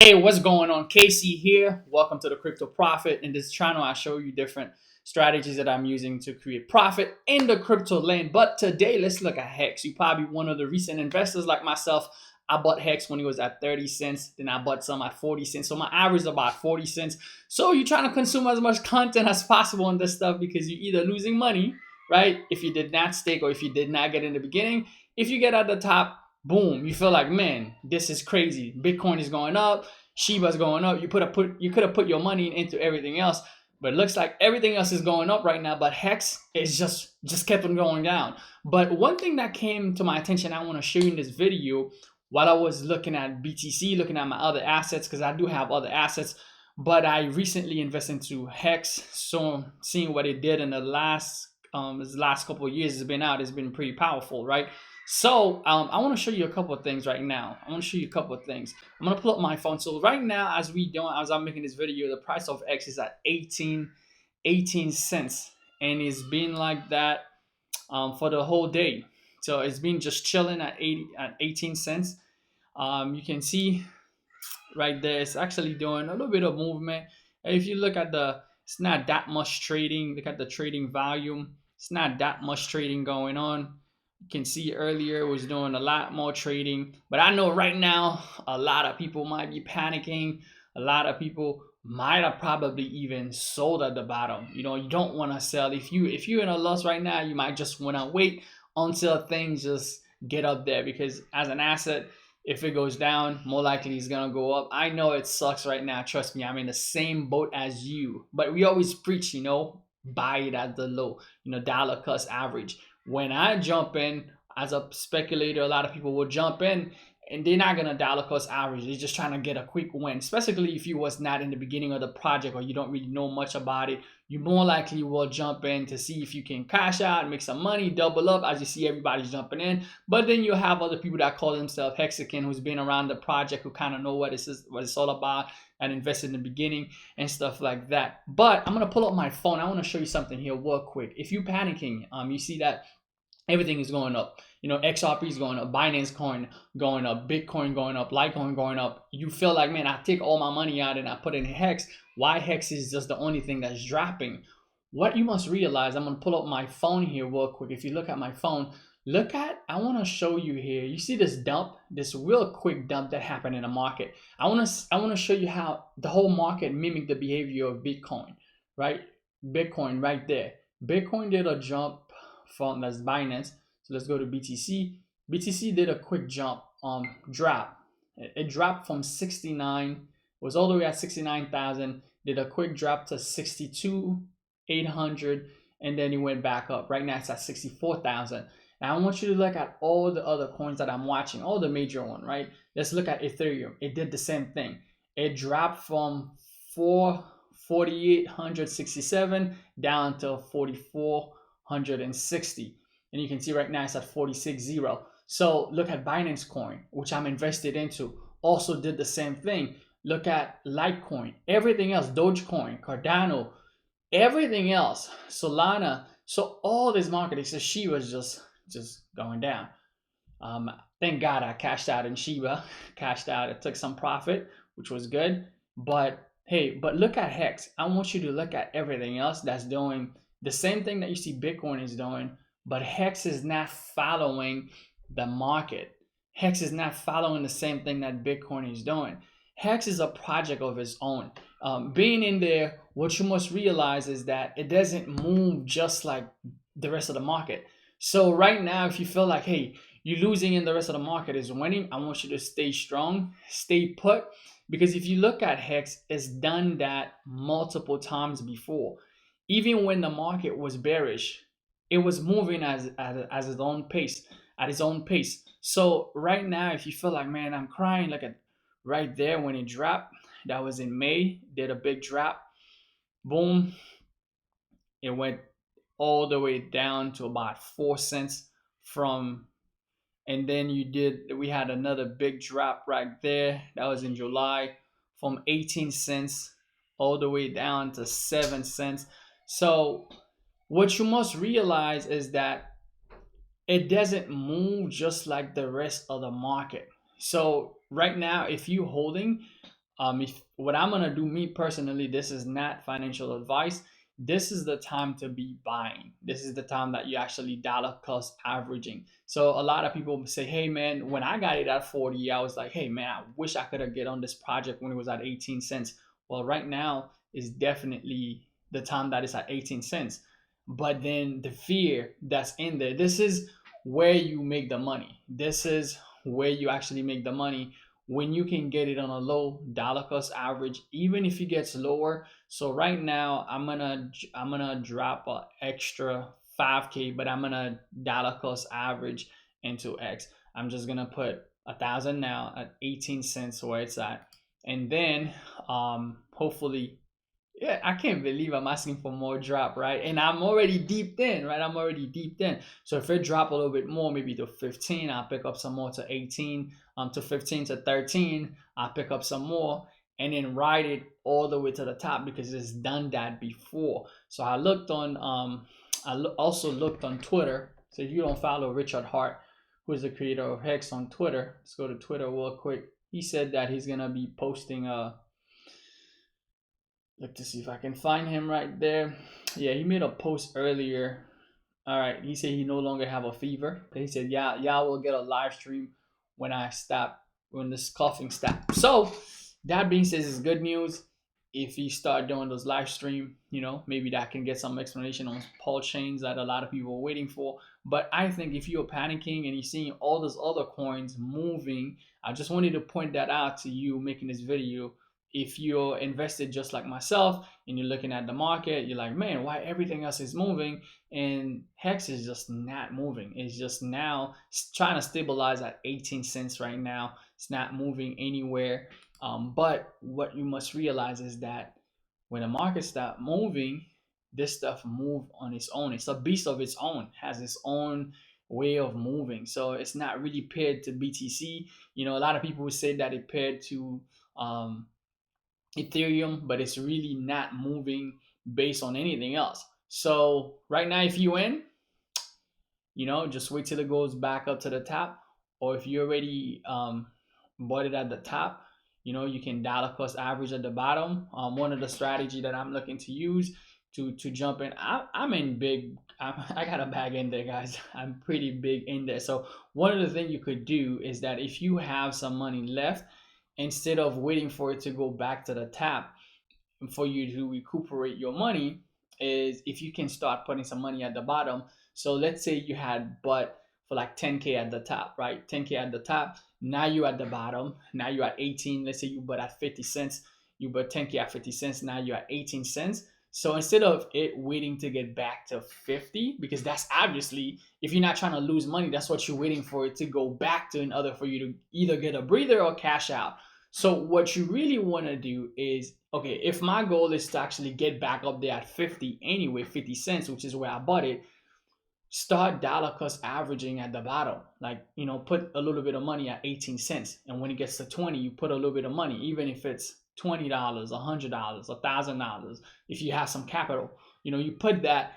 Hey, what's going on? Casey here. Welcome to the Crypto Profit. In this channel, I show you different strategies that I'm using to create profit in the crypto lane. But today, let's look at HEX. You probably one of the recent investors like myself. I bought HEX when it was at 30 cents. Then I bought some at 40 cents. So my average is about 40 cents. So you're trying to consume as much content as possible on this stuff because you're either losing money, right? If you did not stake or if you did not get in the beginning. If you get at the top, boom, you feel like, man, this is crazy. Bitcoin is going up, Shiba's going up. You could have put your money into everything else, but it looks like everything else is going up right now. But HEX is just kept on going down. But one thing that came to my attention, I want to show you in this video, while I was looking at BTC, looking at my other assets, because I do have other assets, but I recently invested into HEX. So seeing what it did in the last couple of years, it's been pretty powerful, right? So I want to show you a couple of things right now. I'm going to pull up my phone. So right now, as I'm making this video, the price of X is at 18 cents, and it's been like that for the whole day. So it's been just chilling at 18 cents. You can see right there, it's actually doing a little bit of movement. If you look at it's not that much trading. Look at the trading volume. It's not that much trading going on. You can see earlier it was doing a lot more trading, but I know right now a lot of people might be panicking. A lot of people might have probably even sold at the bottom. You don't want to sell. If you're in a loss right now, you might just want to wait until things just get up there, because as an asset, if it goes down, more likely it's gonna go up. I know it sucks right now. Trust me, I'm in the same boat as you. But we always preach, buy it at the low, dollar cost average. When I jump in as a speculator, a lot of people will jump in and they're not gonna dollar cost average. They're just trying to get a quick win, especially if you was not in the beginning of the project or you don't really know much about it. You more likely will jump in to see if you can cash out, make some money, double up, as you see everybody's jumping in. But then you have other people that call themselves Hexagon, who's been around the project, who kind of know what it's all about, and invested in the beginning and stuff like that. But I'm gonna pull up my phone. I want to show you something here real quick. If you're panicking, you see that everything is going up. XRP is going up, Binance Coin going up, Bitcoin going up, Litecoin going up. You feel like, man, I take all my money out and I put it in HEX. Why HEX is just the only thing that's dropping? What you must realize, I'm going to pull up my phone here real quick. If you look at my phone, I want to show you here. You see this dump, this real quick dump that happened in the market. I want to show you how the whole market mimicked the behavior of Bitcoin, right? Bitcoin right there. Bitcoin did a jump from that's Binance. So let's go to BTC. BTC did a quick jump, drop. It dropped from 69, was all the way at 69,000, did a quick drop to 62,800, and then it went back up. Right now it's at 64,000. Now I want you to look at all the other coins that I'm watching, all the major ones, right? Let's look at Ethereum. It did the same thing. It dropped from 4,867 down to 4,460, and you can see right now it's at 46.0. So look at Binance Coin, which I'm invested into, also did the same thing. Look at Litecoin, everything else, Dogecoin, Cardano, everything else, Solana. So all this market, it's Shiba was just going down. Thank God I cashed out in Shiba. It took some profit, which was good. But hey, look at HEX. I want you to look at everything else that's doing the same thing that you see Bitcoin is doing, but HEX is not following the market. HEX is not following the same thing that Bitcoin is doing. HEX is a project of its own. Being in there, what you must realize is that it doesn't move just like the rest of the market. So right now, if you feel like, hey, you're losing and the rest of the market is winning, I want you to stay strong, stay put, because if you look at HEX, it's done that multiple times before. Even when the market was bearish, it was moving at its own pace, So right now, if you feel like, man, I'm crying, look at right there when it dropped. That was in May, did a big drop. Boom. It went all the way down to about 4 cents and then we had another big drop right there. That was in July, from 18 cents all the way down to 7 cents. So what you must realize is that it doesn't move just like the rest of the market. So right now, if you're holding, If what I'm gonna do, me personally, this is not financial advice. This is the time to be buying. This is the time that you actually dollar cost averaging. So a lot of people say, "Hey man, when I got it at 40, I was like, hey man, I wish I could have get on this project when it was at 18 cents." Well, right now is definitely the time that it's at 18 cents. But then the fear that's in there, this is where you make the money. This is where you actually make the money when you can get it on a low dollar cost average, even if it gets lower. So right now I'm gonna drop a extra 5K, but I'm gonna dollar cost average into X. I'm just gonna put 1,000 now at 18 cents where it's at, and then hopefully, yeah, I can't believe I'm asking for more drop, right? And I'm already deep in, right? I'm already deep in. So if it drop a little bit more, maybe to 15, I'll pick up some more to 18, to 15 to 13, I'll pick up some more and then ride it all the way to the top because it's done that before. So I looked on, also looked on Twitter. So if you don't follow Richard Hart, who is the creator of Hex on Twitter, let's go to Twitter real quick. He said that he's gonna be posting look to see if I can find him right there. Yeah, he made a post earlier. All right, he said he no longer have a fever. He said, "Yeah, y'all will get a live stream when I stop, when this coughing stops." So that being said, is good news. If you start doing those live stream, maybe that can get some explanation on Paul chains that a lot of people are waiting for. But I think if you're panicking and you're seeing all those other coins moving, I just wanted to point that out to you making this video. If you're invested just like myself and you're looking at the market, you're like, man, why everything else is moving and Hex is just not moving. It's just now trying to stabilize at 18 cents right now. It's not moving anywhere. But what you must realize is that when the market start moving, this stuff move on its own. It's a beast of its own, has its own way of moving. So it's not really paired to BTC. A lot of people would say that it paired to Ethereum, but it's really not moving based on anything else. So right now, if you in, just wait till it goes back up to the top. Or if you already bought it at the top, you can dollar cost average at the bottom. One of the strategy that I'm looking to use to jump in, I'm in big. I got a bag in there, guys. I'm pretty big in there. So one of the things you could do is that if you have some money left, instead of waiting for it to go back to the top for you to recuperate your money, is if you can start putting some money at the bottom. So let's say you had bought for like 10K at the top, right? 10K at the top. Now you're at the bottom. Now you're at 18. Let's say you bought at 50 cents. You bought 10K at 50 cents. Now you're at 18 cents. So instead of it waiting to get back to 50, because that's obviously, if you're not trying to lose money, that's what you're waiting for it to go back to in order for you to either get a breather or cash out. So what you really want to do is, okay, if my goal is to actually get back up there at 50 anyway, 50 cents, which is where I bought it, start dollar cost averaging at the bottom. Like, put a little bit of money at 18 cents. And when it gets to 20, you put a little bit of money, even if it's $20, $100, $1,000. If you have some capital, you put that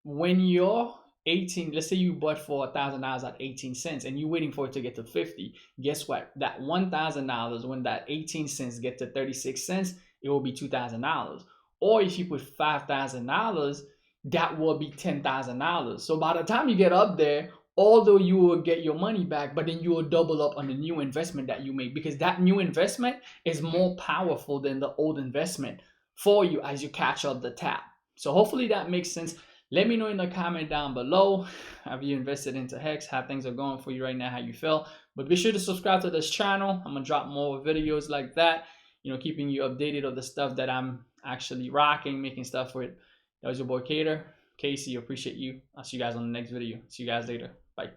when you're 18, let's say you bought for $1,000 at 18 cents and you're waiting for it to get to 50. Guess what? That $1,000, when that 18 cents get to 36 cents, it will be $2,000. Or if you put $5,000, that will be $10,000. So by the time you get up there, although you will get your money back, but then you will double up on the new investment that you make, because that new investment is more powerful than the old investment for you as you catch up the tap. So hopefully that makes sense. Let me know in the comment down below. Have you invested into Hex? How things are going for you right now, how you feel. But be sure to subscribe to this channel. I'm going to drop more videos like that, keeping you updated of the stuff that I'm actually rocking, making stuff with. That was your boy Cater. Casey, appreciate you. I'll see you guys on the next video. See you guys later. Bye.